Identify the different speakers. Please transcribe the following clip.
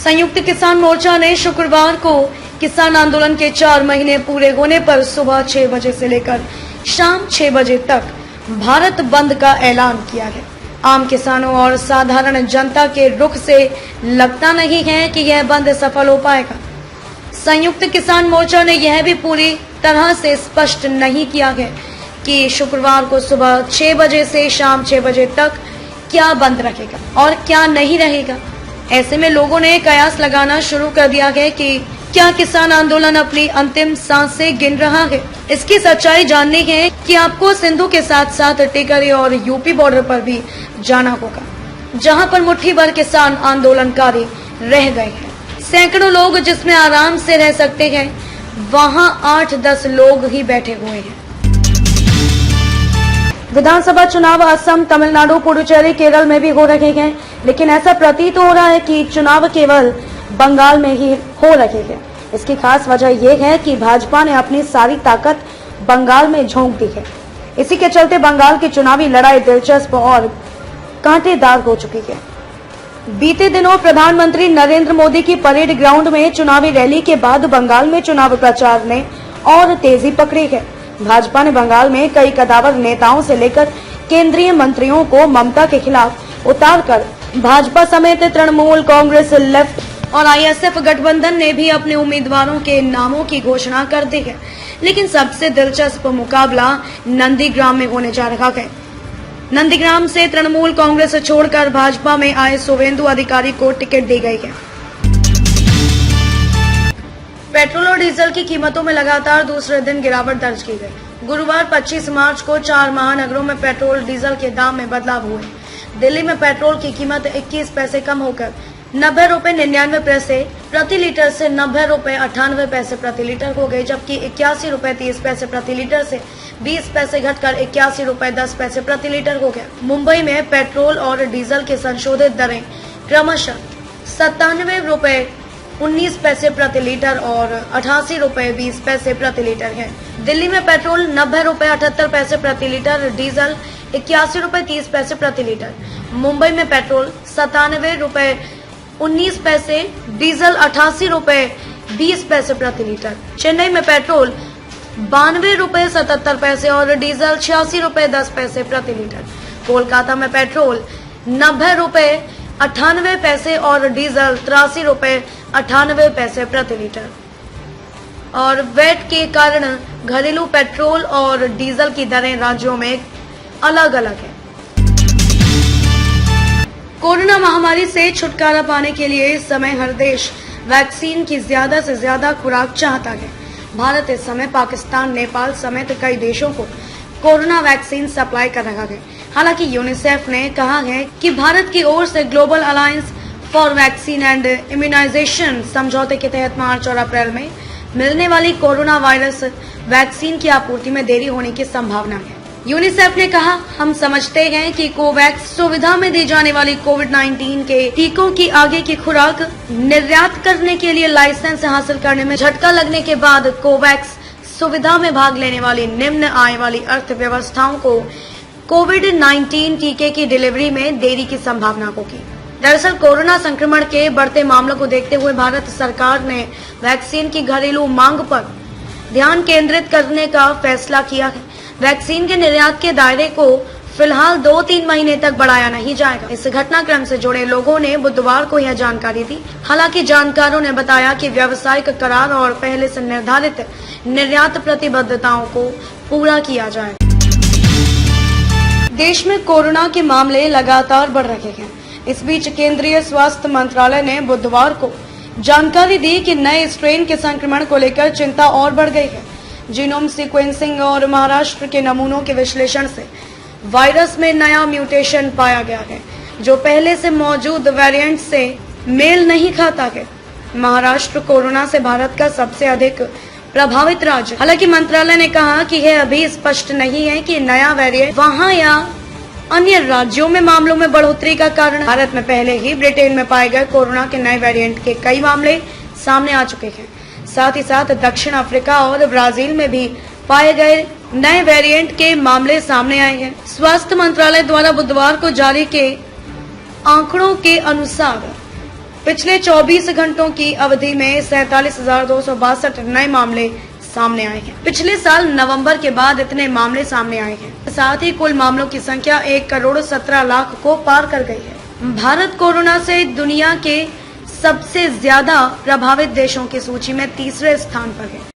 Speaker 1: संयुक्त किसान मोर्चा ने शुक्रवार को किसान आंदोलन के 4 महीने पूरे होने पर सुबह 6 बजे से लेकर शाम 6 बजे तक भारत बंद का ऐलान किया है। आम किसानों और साधारण जनता के रुख से लगता नहीं है कि यह बंद सफल हो पाएगा। संयुक्त किसान मोर्चा ने यह भी पूरी तरह से स्पष्ट नहीं किया है कि शुक्रवार को सुबह 6 बजे से शाम 6 बजे तक क्या बंद रहेगा और क्या नहीं रहेगा। ऐसे में लोगों ने कयास लगाना शुरू कर दिया है कि क्या किसान आंदोलन अपनी अंतिम सांसें गिन रहा है। इसकी सच्चाई जाननी है कि आपको सिंधु के साथ साथ टिकरी और यूपी बॉर्डर पर भी जाना होगा, जहां पर मुट्ठी भर किसान आंदोलनकारी रह गए हैं। सैकड़ों लोग जिसमें आराम से रह सकते हैं, वहां 8-10 लोग ही बैठे हुए हैं। विधानसभा चुनाव असम, तमिलनाडु, पुडुचेरी, केरल में भी हो रहे हैं, लेकिन ऐसा प्रतीत हो रहा है कि चुनाव केवल बंगाल में ही हो रहे हैं। इसकी खास वजह यह है कि भाजपा ने अपनी सारी ताकत बंगाल में झोंक दी है। इसी के चलते बंगाल की चुनावी लड़ाई दिलचस्प और कांटेदार हो चुकी है। बीते दिनों प्रधानमंत्री नरेंद्र मोदी की परेड ग्राउंड में चुनावी रैली के बाद बंगाल में चुनाव प्रचार ने और तेजी पकड़ी है। भाजपा ने बंगाल में कई कदावर नेताओं से लेकर केंद्रीय मंत्रियों को ममता के खिलाफ उतारकर भाजपा समेत तृणमूल कांग्रेस, लेफ्ट और आईएसएफ गठबंधन ने भी अपने उम्मीदवारों के नामों की घोषणा कर दी है। लेकिन सबसे दिलचस्प मुकाबला नंदीग्राम में होने जा रहा है। नंदीग्राम से तृणमूल कांग्रेस छोड़कर भाजपा में आए शुवेंदु अधिकारी को टिकट दी गई है। पेट्रोल और डीजल की कीमतों में लगातार दूसरे दिन गिरावट दर्ज की गई। गुरुवार 25 मार्च को 4 महानगरों में पेट्रोल डीजल के दाम में बदलाव हुए। दिल्ली में पेट्रोल की कीमत 21 पैसे कम होकर 90 रुपए 99 पैसे प्रति लीटर से 90 रुपए 98 पैसे प्रति लीटर हो गई, जबकि 81 रुपए 30 पैसे प्रति लीटर से 20 पैसे घटकर 81 रुपए 10 पैसे प्रति लीटर हो गया। मुंबई में पेट्रोल और डीजल की संशोधित दरें क्रमशः 97 रुपए 19 पैसे प्रति लीटर और 88 रुपए 20 पैसे प्रति लीटर है। दिल्ली में पेट्रोल 90 रुपए 78 पैसे प्रति लीटर, डीजल 81 रुपए 30 पैसे प्रति लीटर। मुंबई में पेट्रोल 97 रुपए 19 पैसे, डीजल 88 रुपए 20 पैसे प्रति लीटर। चेन्नई में पेट्रोल 92 रुपए 77 पैसे और डीजल 86 रुपए 10 पैसे प्रति लीटर। कोलकाता में पेट्रोल 90 रुपए 98 पैसे और डीजल 83 रुपए 98 पैसे प्रति लीटर। और वैट के कारण घरेलू पेट्रोल और डीजल की दरें राज्यों में अलग अलग है। कोरोना महामारी से छुटकारा पाने के लिए इस समय हर देश वैक्सीन की ज्यादा से ज्यादा खुराक चाहता है। भारत इस समय पाकिस्तान, नेपाल समेत कई देशों को कोरोना वैक्सीन सप्लाई कर रहा है। हालांकि यूनिसेफ ने कहा है कि भारत की ओर से global alliance for vaccine and immunisation समझौते के तहत मार्च और अप्रैल में मिलने वाली कोरोना वायरस वैक्सीन की आपूर्ति में देरी होने की संभावना है। यूनिसेफ ने कहा, हम समझते हैं कि कोवैक्स सुविधा में दी जाने वाली कोविड-19 के टीकों की आगे की खुराक निर्यात करने के लिए लाइसेंस हासिल करने में झटका लगने के बाद कोवैक्स सुविधा में भाग लेने वाली निम्न आय वाली अर्थव्यवस्थाओं को कोविड-19 टीके की डिलीवरी में देरी की संभावना होगी। दरअसल कोरोना संक्रमण के बढ़ते मामलों को देखते हुए भारत सरकार ने वैक्सीन की घरेलू मांग पर ध्यान केंद्रित करने का फैसला किया है। वैक्सीन के निर्यात के दायरे को फिलहाल 2-3 महीने तक बढ़ाया नहीं जाएगा। इस घटनाक्रम से जुड़े लोगों ने बुधवार को यह जानकारी दी। हालांकि जानकारों ने बताया कि व्यावसायिक करार और पहले से निर्धारित निर्यात प्रतिबद्धताओं को पूरा किया जाएगा। देश में कोरोना के मामले लगातार बढ़ रहे हैं। इस बीच केंद्रीय स्वास्थ्य मंत्रालय ने बुधवार को जानकारी दी कि नए स्ट्रेन के संक्रमण को लेकर चिंता और बढ़ गई है। जीनोम सीक्वेंसिंग और महाराष्ट्र के नमूनों के विश्लेषण से वायरस में नया म्यूटेशन पाया गया है, जो पहले से मौजूद वेरिएंट से मेल नहीं खाता है। महाराष्ट्र कोरोना से भारत का सबसे अधिक प्रभावित राज्य। हालांकि मंत्रालय ने कहा कि यह अभी स्पष्ट नहीं है कि नया वेरिएंट वहां या अन्य राज्यों में मामलों में बढ़ोतरी का कारण। भारत में पहले ही ब्रिटेन में पाए गए कोरोना के नए वेरिएंट के कई मामले सामने आ चुके हैं। साथ ही साथ दक्षिण अफ्रीका और ब्राजील में भी पाए गए नए वेरिएंट के मामले सामने आए हैं। स्वास्थ्य मंत्रालय द्वारा बुधवार को जारी के आंकड़ों के अनुसार पिछले 24 घंटों की अवधि में 47,262 नए मामले सामने आए हैं। पिछले साल नवंबर के बाद इतने मामले सामने आए हैं। साथ ही कुल मामलों की संख्या 1,17,00,000 को पार कर गई है। भारत कोरोना से दुनिया के सबसे ज्यादा प्रभावित देशों की सूची में तीसरे स्थान पर है।